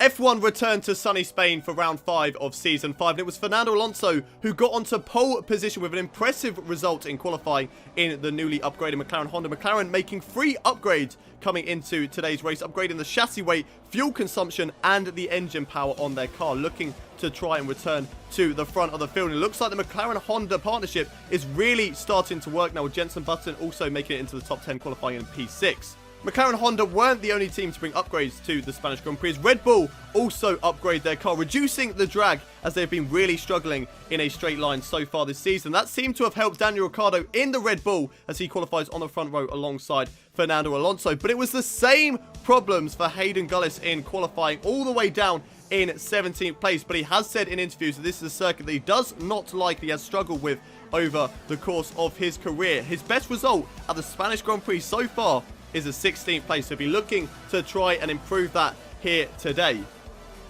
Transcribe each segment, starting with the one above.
F1 returned to sunny Spain for round 5 of season 5, and it was Fernando Alonso who got onto pole position with an impressive result in qualifying in the newly upgraded McLaren Honda. McLaren making 3 upgrades coming into today's race, upgrading the chassis weight, fuel consumption, and the engine power on their car, looking to try and return to the front of the field. And it looks like the McLaren-Honda partnership is really starting to work now, with Jenson Button also making it into the top 10 qualifying in P6. McLaren-Honda weren't the only team to bring upgrades to the Spanish Grand Prix. Red Bull also upgrade their car, reducing the drag as they've been really struggling in a straight line so far this season. That seemed to have helped Daniel Ricciardo in the Red Bull as he qualifies on the front row alongside Fernando Alonso. But it was the same problems for Hayden Gullis in qualifying all the way down in 17th place. But he has said in interviews that this is a circuit that he does not like, he has struggled with over the course of his career. His best result at the Spanish Grand Prix so far is a 16th place, so he'll be looking to try and improve that here today.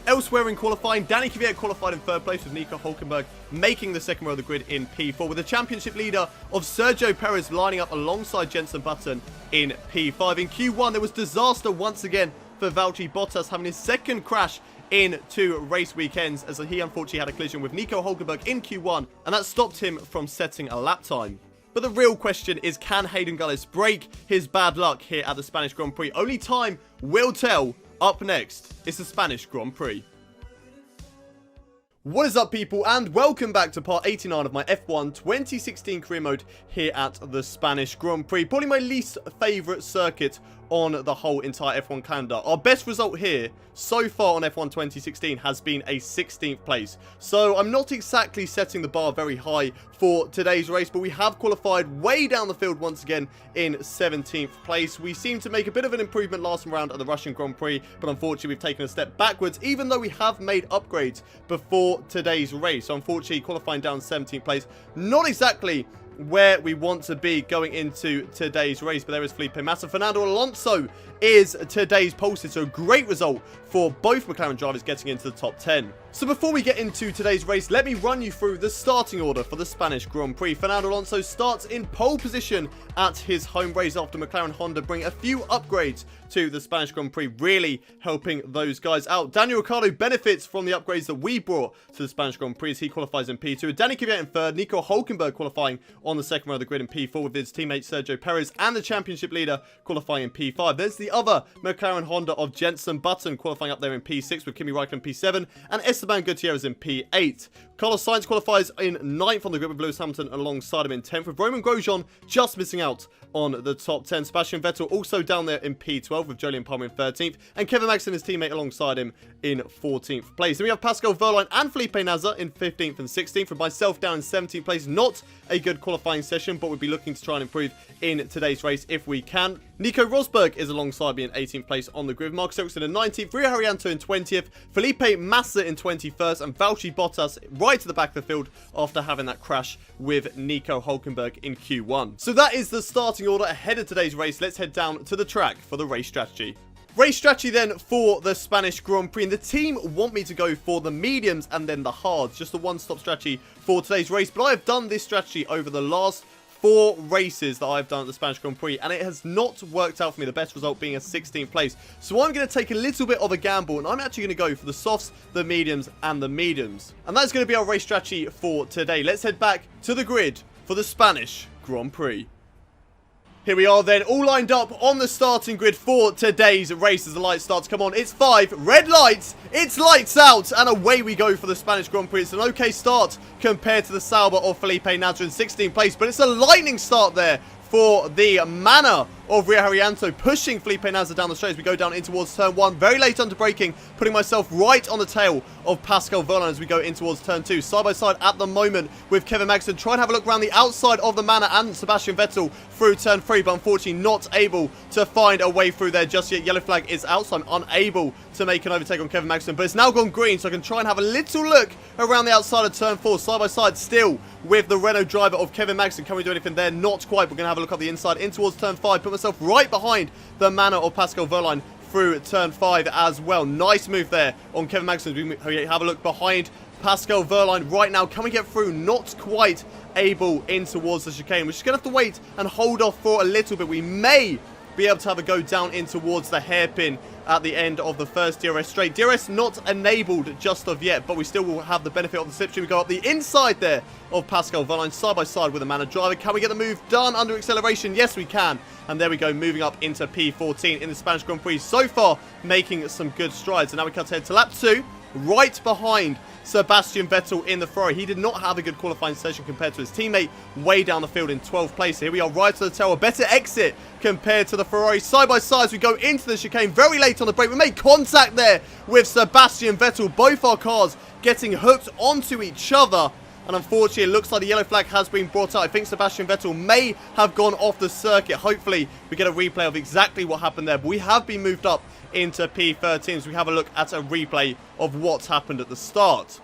Elsewhere in qualifying, Danny Kvyat qualified in 3rd place, with Nico Hülkenberg making the second row of the grid in P4, with the championship leader of Sergio Perez lining up alongside Jenson Button in P5. In Q1, there was disaster once again for Valtteri Bottas, having his second crash in 2 race weekends, as he unfortunately had a collision with Nico Hülkenberg in Q1, and that stopped him from setting a lap time. But the real question is, can Hayden Gullis break his bad luck here at the Spanish Grand Prix? Only time will tell. Up next, it's the Spanish Grand Prix. What is up, people, and welcome back to part 89 of my F1 2016 career mode here at the Spanish Grand Prix. Probably my least favourite circuit on the whole entire F1 calendar. Our best result here so far on F1 2016 has been a 16th place. So I'm not exactly setting the bar very high for today's race, but we have qualified way down the field once again in 17th place. We seem to make a bit of an improvement last round at the Russian Grand Prix, but unfortunately we've taken a step backwards, even though we have made upgrades before today's race. So unfortunately qualifying down 17th place, not exactly where we want to be going into today's race. But there is Felipe Massa. Fernando Alonso is today's pole sitter. So a great result for both McLaren drivers getting into the top 10. So before we get into today's race, let me run you through the starting order for the Spanish Grand Prix. Fernando Alonso starts in pole position at his home race after McLaren Honda bring a few upgrades to the Spanish Grand Prix, really helping those guys out. Daniel Ricciardo benefits from the upgrades that we brought to the Spanish Grand Prix as he qualifies in P2. Danny Kvyat in 3rd, Nico Hülkenberg qualifying on the second row of the grid in P4 with his teammate Sergio Perez, and the championship leader qualifying in P5. There's the other McLaren Honda of Jenson Button qualifying up there in P6 with Kimi Raikkonen P7 and Esteban Gutierrez in P8. Carlos Sainz qualifies in 9th on the grid with Lewis Hamilton alongside him in 10th, with Romain Grosjean just missing out on the top 10. Sebastian Vettel also down there in P12 with Jolyon Palmer in 13th, and Kevin Magnussen, his teammate, alongside him in 14th place. Then we have Pascal Wehrlein and Felipe Nasr in 15th and 16th, with myself down in 17th place. Not a good qualifying session, but we'll be looking to try and improve in today's race if we can. Nico Rosberg is alongside me in 18th place on the grid. Marcus Ericsson in 19th, Rio Haryanto in 20th, Felipe Massa in 21st, and Valtteri Bottas right to the back of the field after having that crash with Nico Hülkenberg in Q1. So that is the starting order ahead of today's race. Let's head down to the track for the race strategy. Race strategy then for the Spanish Grand Prix, and the team want me to go for the mediums and then the hards, just a one-stop strategy for today's race. But I have done this strategy over the last 4 races that I've done at the Spanish Grand Prix, and it has not worked out for me, the best result being a 16th place. So I'm going to take a little bit of a gamble, and I'm actually going to go for the softs, the mediums, and the mediums. And that's going to be our race strategy for today. Let's head back to the grid for the Spanish Grand Prix. Here we are then, all lined up on the starting grid for today's race as the lights start to come on. It's 5 red lights, it's lights out, and away we go for the Spanish Grand Prix. It's an okay start compared to the Sauber of Felipe Nasr in 16th place, but it's a lightning start there for the Manor of Rio Haryanto, pushing Felipe Nasr down the straight as we go down in towards turn 1. Very late under braking, putting myself right on the tail of Pascal Wehrlein as we go in towards turn 2. Side by side at the moment with Kevin Magnussen. Try and have a look around the outside of the Manor and Sebastian Vettel through turn 3, but unfortunately not able to find a way through there just yet. Yellow flag is out, so I'm unable to make an overtake on Kevin Magnussen, but it's now gone green, so I can try and have a little look around the outside of turn 4. Side by side still with the Renault driver of Kevin Magnussen. Can we do anything there? Not quite. We're going to have a look up the inside in towards turn 5. Put myself right behind the Manor of Pascal Wehrlein through turn 5 as well. Nice move there on Kevin Magnussen. We have a look behind Pascal Wehrlein right now. Can we get through? Not quite able in towards the chicane. We're just going to have to wait and hold off for a little bit. We may be able to have a go down in towards the hairpin at the end of the first DRS straight. DRS not enabled just of yet, but we still will have the benefit of the slipstream. We go up the inside there of Pascal Wehrlein side by side with a Manor driver. Can we get the move done under acceleration? Yes, we can. And there we go, moving up into P14 in the Spanish Grand Prix. So far, making some good strides. And now we cut ahead to lap 2, right behind Sebastian Vettel in the Ferrari. He did not have a good qualifying session compared to his teammate way down the field in 12th place. Here we are right to the tail. A better exit compared to the Ferrari. Side by side as we go into the chicane. Very late on the break. We made contact there with Sebastian Vettel. Both our cars getting hooked onto each other. And unfortunately, it looks like the yellow flag has been brought out. I think Sebastian Vettel may have gone off the circuit. Hopefully, we get a replay of exactly what happened there. But we have been moved up into P13. So we have a look at a replay of what's happened at the start.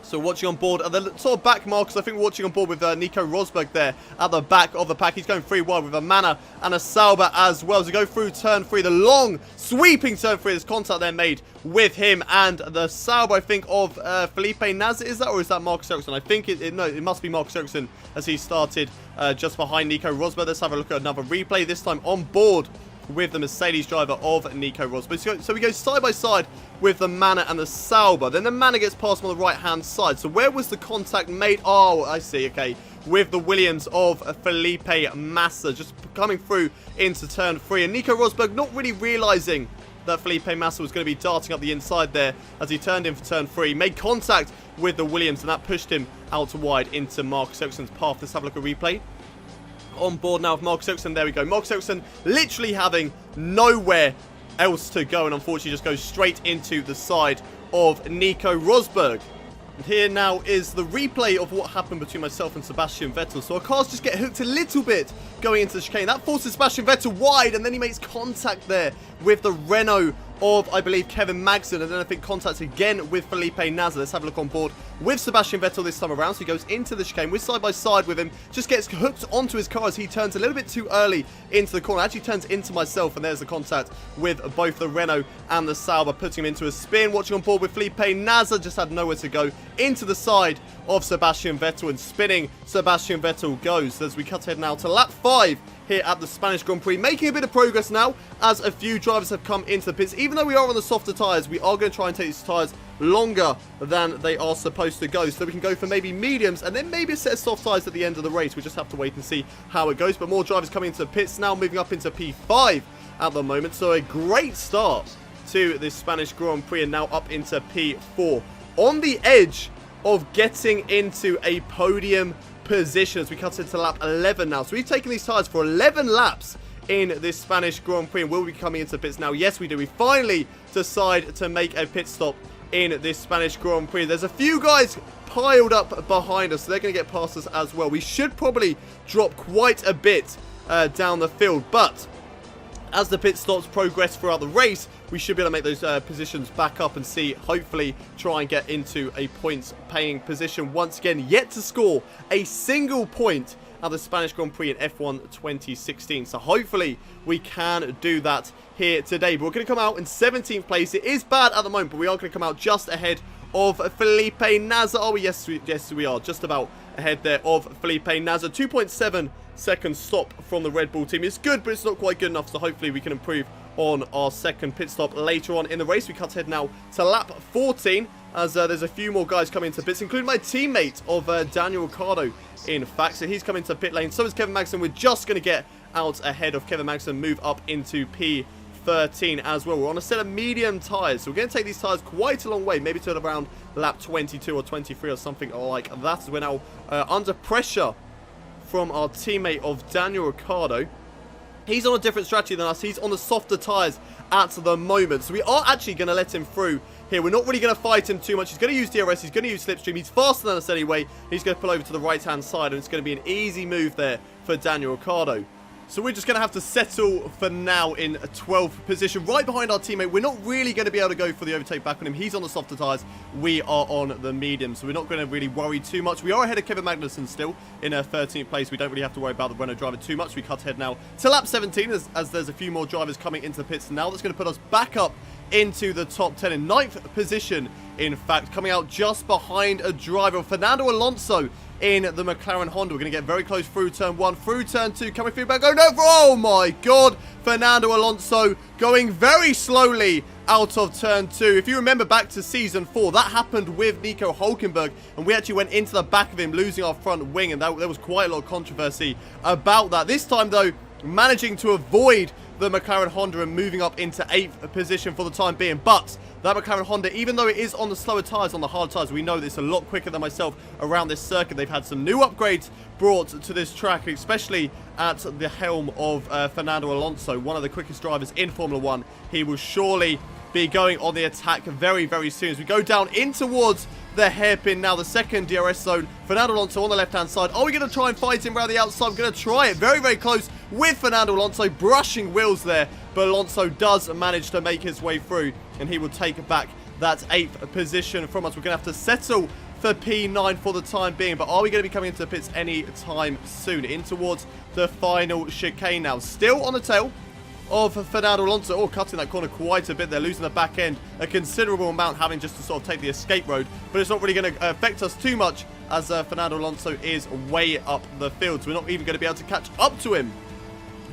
So watching on board at the sort of back markers, I think we're watching on board with Nico Rosberg there at the back of the pack. He's going 3 wide with a Manor and a Sauber as well. As we go through turn 3, the long sweeping turn 3, there's contact there made with him and the Sauber, I think, of Felipe Nasr. Is that, or is that Marcus Ericsson? I think no, it must be Marcus Ericsson as he started just behind Nico Rosberg. Let's have a look at another replay, this time on board with the Mercedes driver of Nico Rosberg. So we go side by side with the Manor and the Sauber. Then the Manor gets past him on the right-hand side. So where was the contact made? Oh, I see, okay. With the Williams of Felipe Massa just coming through into turn 3. And Nico Rosberg not really realising that Felipe Massa was going to be darting up the inside there as he turned in for turn 3. Made contact with the Williams and that pushed him out wide into Marcus Ericsson's path. Let's have a look at replay. On board now with Marcus Ericsson. There we go. Marcus Ericsson literally having nowhere else to go and unfortunately just goes straight into the side of Nico Rosberg. And here now is the replay of what happened between myself and Sebastian Vettel. So our cars just get hooked a little bit going into the chicane. That forces Sebastian Vettel wide and then he makes contact there with the Renault of, I believe, Kevin Magnussen, and then I think contact again with Felipe Nasr. Let's have a look on board with Sebastian Vettel this time around. So he goes into the chicane. We're side by side with him. Just gets hooked onto his car as he turns a little bit too early into the corner. Actually turns into myself, and there's the contact with both the Renault and the Sauber, putting him into a spin. Watching on board with Felipe Nasr, just had nowhere to go. Into the side of Sebastian Vettel, and spinning Sebastian Vettel goes as we cut ahead now to lap 5 here at the Spanish Grand Prix, making a bit of progress now as a few drivers have come into the pits. Even though we are on the softer tyres, we are going to try and take these tyres longer than they are supposed to go, so we can go for maybe mediums and then maybe a set of soft tyres at the end of the race. We just have to wait and see how it goes. But more drivers coming into the pits now, moving up into P5 at the moment. So a great start to this Spanish Grand Prix, and now up into P4 on the edge of getting into a podium position as we cut into lap 11 now. So we've taken these tyres for 11 laps in this Spanish Grand Prix, and will we be coming into pits now? Yes, we do. We finally decide to make a pit stop in this Spanish Grand Prix. There's a few guys piled up behind us, so they're going to get past us as well. We should probably drop quite a bit down the field, but as the pit stops progress throughout the race, we should be able to make those positions back up and see, hopefully, try and get into a points-paying position once again. Yet to score a single point at the Spanish Grand Prix in F1 2016. So hopefully we can do that here today. But we're going to come out in 17th place. It is bad at the moment, but we are going to come out just ahead of Felipe Nasr. Oh, yes, we are. Just about ahead there of Felipe Nasr. 2.7 second stop from the Red Bull team. It's good, but it's not quite good enough, so hopefully we can improve on our second pit stop later on in the race. We cut ahead now to lap 14 as there's a few more guys coming into pits, including my teammate of Daniel Ricciardo, in fact. So he's coming to pit lane. So is Kevin Magnussen. We're just going to get out ahead of Kevin Magnussen, move up into P13 as well. We're on a set of medium tyres, so we're going to take these tyres quite a long way, maybe to around lap 22 or 23 or something like that. As we're now under pressure from our teammate of Daniel Ricciardo. He's on a different strategy than us. He's on the softer tyres at the moment. So we are actually going to let him through here. We're not really going to fight him too much. He's going to use DRS. He's going to use slipstream. He's faster than us anyway. He's going to pull over to the right-hand side, and it's going to be an easy move there for Daniel Ricciardo. So we're just going to have to settle for now in a 12th position, right behind our teammate. We're not really going to be able to go for the overtake back on him. He's on the softer tyres. We are on the medium, so we're not going to really worry too much. We are ahead of Kevin Magnussen still in 13th place. We don't really have to worry about the Renault driver too much. We cut ahead now to lap 17 as there's a few more drivers coming into the pits now. That's going to put us back up into the top 10 in 9th position. In fact, coming out just behind a driver, Fernando Alonso, in the McLaren Honda. We're going to get very close through turn 1, through turn 2, coming through back. Oh my god! Fernando Alonso going very slowly out of turn 2. If you remember back to season 4, that happened with Nico Hülkenberg, and we actually went into the back of him, losing our front wing, and there was quite a lot of controversy about that. This time, though, managing to avoid the McLaren Honda and moving up into 8th position for the time being. But that McLaren Honda, even though it is on the slower tyres, on the hard tyres, we know this a lot quicker than myself around this circuit. They've had some new upgrades brought to this track, especially at the helm of Fernando Alonso, one of the quickest drivers in Formula 1. He will surely be going on the attack very, very soon. As we go down in towards the hairpin now, the second DRS zone. Fernando Alonso on the left-hand side. Are we going to try and fight him around the outside? I'm going to try it. Very, very close with Fernando Alonso, brushing wheels there. But Alonso does manage to make his way through, and he will take back that 8th position from us. We're going to have to settle for P9 for the time being. But are we going to be coming into the pits any time soon? In towards the final chicane now. Still on the tail of Fernando Alonso. Oh, cutting that corner quite a bit. They're losing the back end a considerable amount, having just to sort of take the escape road. But it's not really going to affect us too much, as Fernando Alonso is way up the field. So we're not even going to be able to catch up to him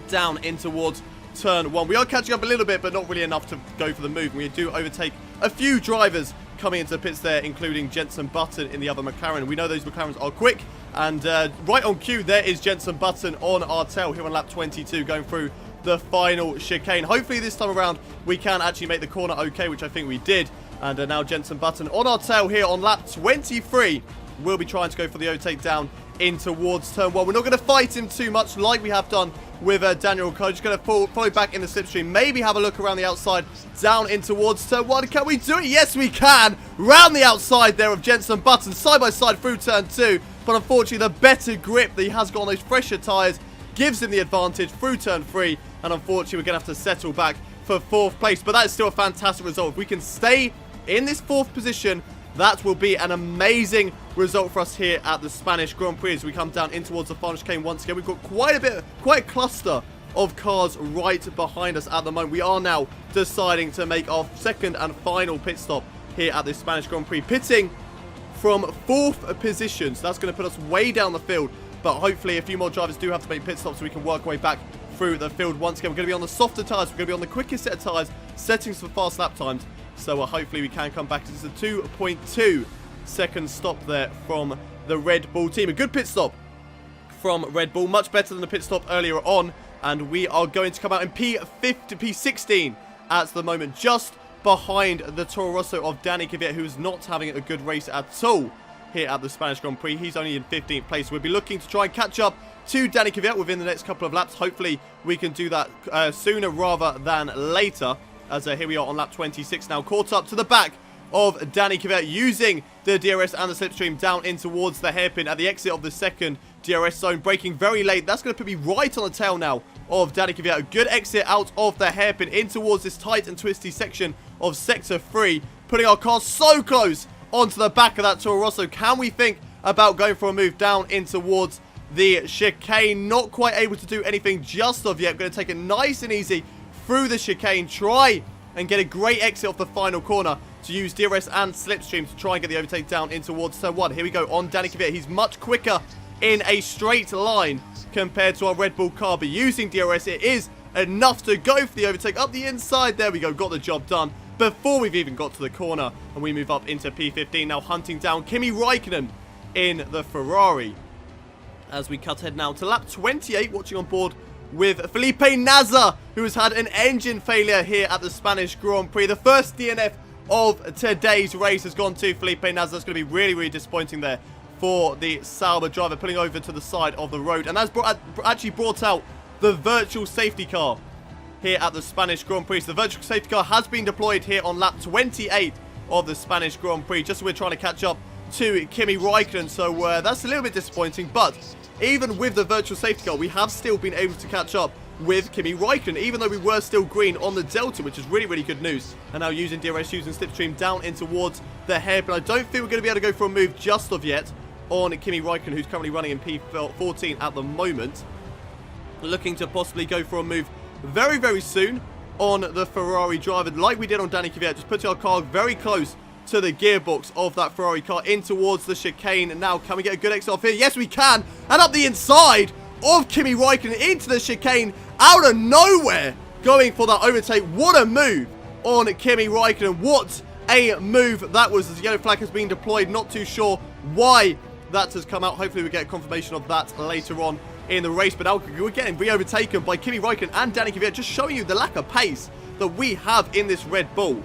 down in towards turn 1. We are catching up a little bit, but not really enough to go for the move. We do overtake a few drivers coming into the pits there, including Jenson Button in the other McLaren. We know those McLarens are quick, and right on cue, there is Jenson Button on our tail here on lap 22, going through the final chicane. Hopefully this time around we can actually make the corner okay, which I think we did. And now Jenson Button on our tail here on lap 23. We'll be trying to go for the overtake down in towards turn 1. We're not going to fight him too much like we have done with Daniel Ricciardo. Just going to follow back in the slipstream. Maybe have a look around the outside down in towards turn 1. Can we do it? Yes, we can. Round the outside there of Jenson Button, side by side through turn 2. But unfortunately, the better grip that he has got on those fresher tyres gives him the advantage through turn 3. And unfortunately, we're going to have to settle back for 4th place. But that is still a fantastic result. If we can stay in this 4th position, that will be an amazing result for us here at the Spanish Grand Prix. As we come down in towards the final chicane once again, we've got quite a cluster of cars right behind us at the moment. We are now deciding to make our second and final pit stop here at the Spanish Grand Prix, pitting from 4th position. So that's going to put us way down the field. But hopefully a few more drivers do have to make pit stops so we can work our way back through the field once again. We're going to be on the softer tyres. We're going to be on the quickest set of tyres, settings for fast lap times. So hopefully we can come back. This is a 2.2 second stop there from the Red Bull team. A good pit stop from Red Bull. Much better than the pit stop earlier on. And we are going to come out in P16 at the moment, just behind the Toro Rosso of Danny Kvyat, who is not having a good race at all here at the Spanish Grand Prix. He's only in 15th place. We'll be looking to try and catch up to Danny Kvyat within the next couple of laps. Hopefully we can do that sooner rather than later, as here we are on lap 26 now, caught up to the back of Danny Kvyat, using the DRS and the slipstream down in towards the hairpin at the exit of the second DRS zone, braking very late. That's going to put me right on the tail now of Danny Kvyat. A good exit out of the hairpin in towards this tight and twisty section of sector 3, putting our car so close onto the back of that Toro Rosso. Can we think about going for a move down in towards the chicane? Not quite able to do anything just of yet. Going to take it nice and easy through the chicane, try and get a great exit off the final corner to use DRS and slipstream to try and get the overtake down in towards turn 1. Here we go on Danny Kvyat. He's much quicker in a straight line compared to our Red Bull car, but using DRS, it is enough to go for the overtake up the inside. There we go, got the job done before we've even got to the corner, and we move up into P15 now, hunting down Kimi Räikkönen in the Ferrari. As we cut ahead now to lap 28, watching on board with Felipe Nasr, who has had an engine failure here at the Spanish Grand Prix. The first DNF of today's race has gone to Felipe Nasr. That's going to be really, really disappointing there for the Sauber driver, pulling over to the side of the road. And that's actually brought out the virtual safety car here at the Spanish Grand Prix. So the virtual safety car has been deployed here on lap 28 of the Spanish Grand Prix, just as we're trying to catch up to Kimi Räikkönen. So that's a little bit disappointing, but even with the virtual safety car, we have still been able to catch up with Kimi Räikkönen, even though we were still green on the Delta, which is really, really good news. And now using DRS, using slipstream down in towards the hairpin. I don't think we're going to be able to go for a move just of yet on Kimi Räikkönen, who's currently running in P14 at the moment. Looking to possibly go for a move very, very soon on the Ferrari driver, like we did on Danny Kvyat, just putting our car very close to the gearbox of that Ferrari car in towards the chicane. Now, can we get a good exit off here? Yes, we can. And up the inside of Kimi Räikkönen into the chicane out of nowhere, going for that overtake. What a move on Kimi Räikkönen. What a move that was, as the yellow flag has been deployed. Not too sure why that has come out. Hopefully we get confirmation of that later on in the race. But now we're getting re-overtaken by Kimi Räikkönen and Danny Kvyat, just showing you the lack of pace that we have in this Red Bull.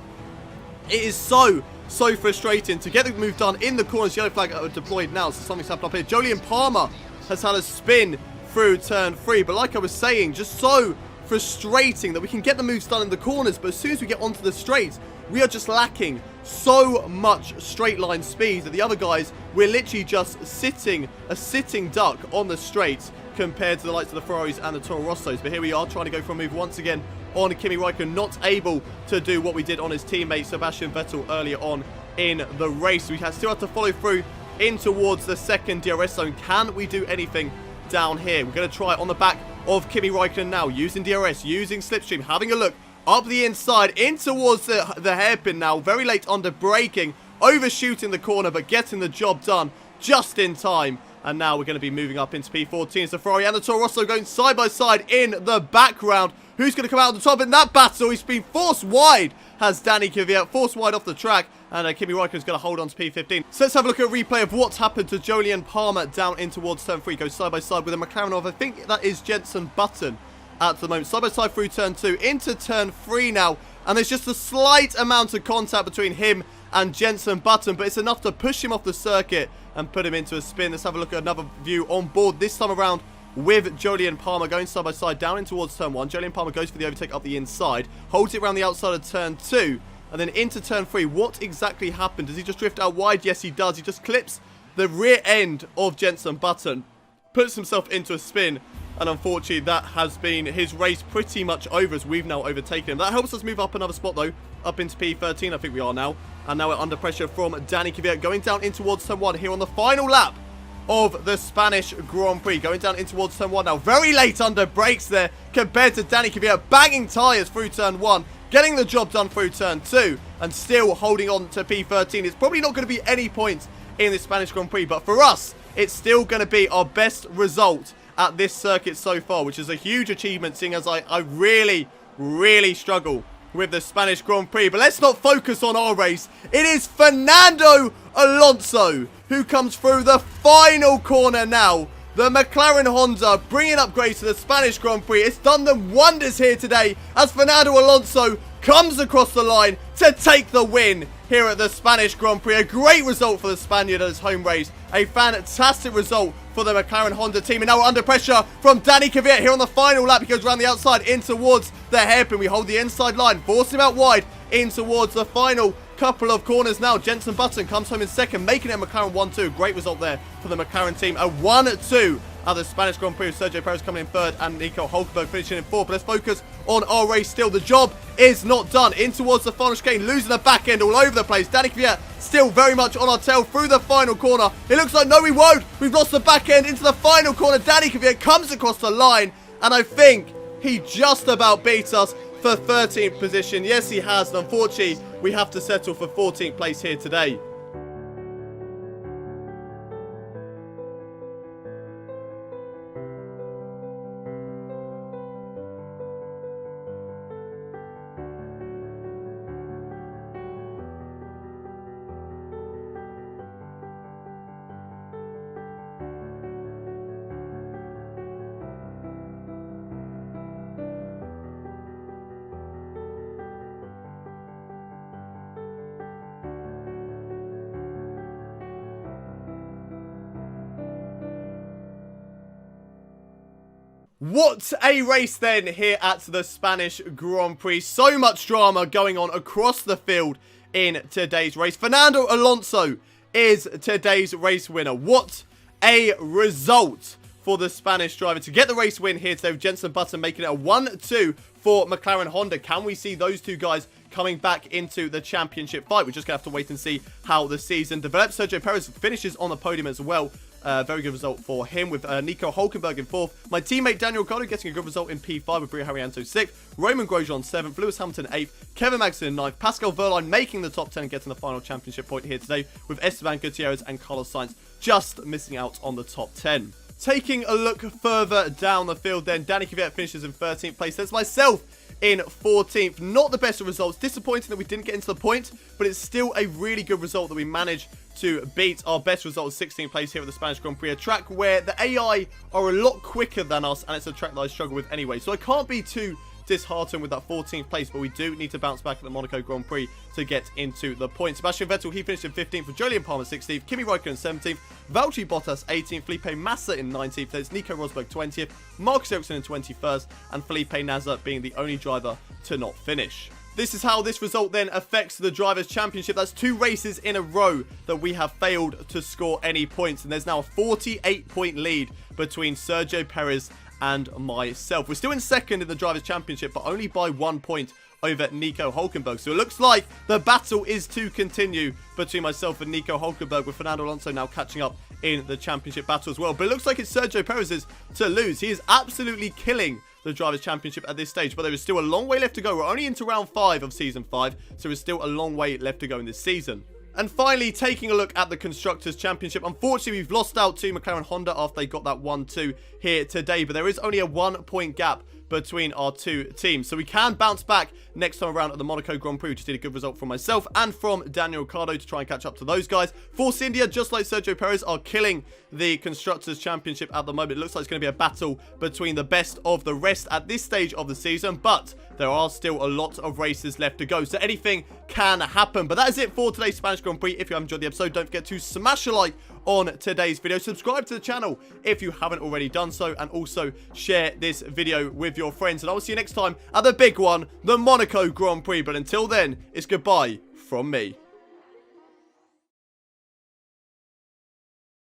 It is so frustrating to get the move done in the corners. Yellow flag deployed now, so something's happened up here. Julian Palmer has had a spin through turn 3, but like I was saying, just so frustrating that we can get the moves done in the corners, but as soon as we get onto the straights, we are just lacking so much straight line speed that the other guys, we're literally just a sitting duck on the straights compared to the likes of the Ferraris and the Toro Rossos. But here we are trying to go for a move once again on Kimi Räikkönen, not able to do what we did on his teammate Sebastian Vettel earlier on in the race. We still have to follow through in towards the second DRS zone. Can we do anything down here? We're going to try on the back of Kimi Räikkönen now, using DRS, using slipstream, having a look up the inside in towards the hairpin now. Very late under braking, overshooting the corner, but getting the job done just in time. And now we're going to be moving up into P14. It's the Ferrari and the Toro Rosso going side by side in the background. Who's going to come out on the top in that battle? He's been forced wide, has Danny Kvyat, forced wide off the track. And Kimi Räikkönen's going to hold on to P15. So let's have a look at a replay of what's happened to Julian Palmer down in towards turn 3. Goes side by side with a McLaren of, I think that is Jenson Button at the moment. Side by side through turn 2 into turn 3 now. And there's just a slight amount of contact between him and Jenson Button, but it's enough to push him off the circuit and put him into a spin. Let's have a look at another view on board, this time around with Julian Palmer going side by side down in towards turn 1. Julian Palmer goes for the overtake up the inside, holds it around the outside of turn 2, and then into turn 3. What exactly happened? Does he just drift out wide? Yes, he does. He just clips the rear end of Jenson Button, puts himself into a spin, and unfortunately that has been his race pretty much over as we've now overtaken him. That helps us move up another spot though, up into P13 I think we are now. And now we're under pressure from Danny Kvyat going down in towards turn 1 here on the final lap of the Spanish Grand Prix. Going down in towards turn 1 now. Very late under brakes there compared to Danny Kvyat, banging tyres through turn 1, getting the job done through turn 2, and still holding on to P13. It's probably not going to be any points in the Spanish Grand Prix, but for us, it's still going to be our best result at this circuit so far, which is a huge achievement, seeing as I really struggle with the Spanish Grand Prix. But let's not focus on our race. It is Fernando Alonso who comes through the final corner now. The McLaren Honda bringing upgrades to the Spanish Grand Prix. It's done them wonders here today as Fernando Alonso comes across the line to take the win here at the Spanish Grand Prix. A great result for the Spaniard at his home race. A fantastic result for the McLaren Honda team. And now we're under pressure from Danny Kvyat here on the final lap. He goes around the outside in towards the hairpin. We hold the inside line, force him out wide in towards the final couple of corners now. Jenson Button comes home in second, making it a McLaren 1-2. Great result there for the McLaren team. A 1-2 at the Spanish Grand Prix. Sergio Perez coming in third and Nico Hulkenberg finishing in fourth. But let's focus on our race still. The job is not done. In towards the final chicane, losing the back end all over the place. Danny Kvyat still very much on our tail through the final corner. It looks like no, we won't. We've lost the back end into the final corner. Danny Kvyat comes across the line, and I think he just about beats us for 13th position. Yes, he has, and unfortunately, we have to settle for 14th place here today. What a race then here at the Spanish Grand Prix. So much drama going on across the field in today's race. Fernando Alonso is today's race winner. What a result for the Spanish driver to get the race win here today with Jenson Button making it a 1-2 for McLaren Honda. Can we see those two guys coming back into the championship fight? We're just going to have to wait and see how the season develops. Sergio Perez finishes on the podium as well Very good result for him with Nico Hulkenberg in 4th. My teammate Daniel Ricciardo getting a good result in P5 with Bria Harrianto 6th. Roman Grosjean 7th. Lewis Hamilton 8th. Kevin Magnussen 9th. Pascal Wehrlein making the top 10 and getting the final championship point here today with Esteban Gutierrez and Carlos Sainz just missing out on the top 10. Taking a look further down the field then, Danny Kvyat finishes in 13th place. There's myself in 14th. Not the best of results. Disappointing that we didn't get into the point, but it's still a really good result that we managed to beat our best result of 16th place here at the Spanish Grand Prix. A track where the AI are a lot quicker than us, and it's a track that I struggle with anyway. So I can't be too disheartened with that 14th place, but we do need to bounce back at the Monaco Grand Prix to get into the points. Sebastian Vettel, he finished in 15th, with Jolyon Palmer 16th, Kimi Räikkönen 17th, Valtteri Bottas 18th, Felipe Massa in 19th, there's Nico Rosberg 20th, Marcus Ericsson in 21st, and Felipe Nasr being the only driver to not finish. This is how this result then affects the Drivers' Championship. That's 2 races in a row that we have failed to score any points, and there's now a 48-point lead between Sergio Perez and myself. We're still in 2nd in the Drivers' Championship, but only by 1 point over Nico Hulkenberg. So it looks like the battle is to continue between myself and Nico Hulkenberg, with Fernando Alonso now catching up in the championship battle as well. But it looks like it's Sergio Perez's to lose. He is absolutely killing the Drivers' Championship at this stage, but there is still a long way left to go. We're only into round 5 of Season 5, so there's still a long way left to go in this season. And finally, taking a look at the Constructors' Championship. Unfortunately, we've lost out to McLaren Honda after they got that 1-2 here today, but there is only a 1-point gap between our 2 teams. So we can bounce back next time around at the Monaco Grand Prix, which did a good result from myself and from Daniel Ricciardo to try and catch up to those guys. Force India, just like Sergio Perez, are killing the Constructors' Championship at the moment. It looks like it's going to be a battle between the best of the rest at this stage of the season, but there are still a lot of races left to go, so anything can happen. But that is it for today's Spanish Grand Prix. If you have enjoyed the episode, don't forget to smash a like on today's video. Subscribe to the channel if you haven't already done so, and also share this video with your friends. And I will see you next time at the big one, the Monaco Grand Prix. But until then, it's goodbye from me.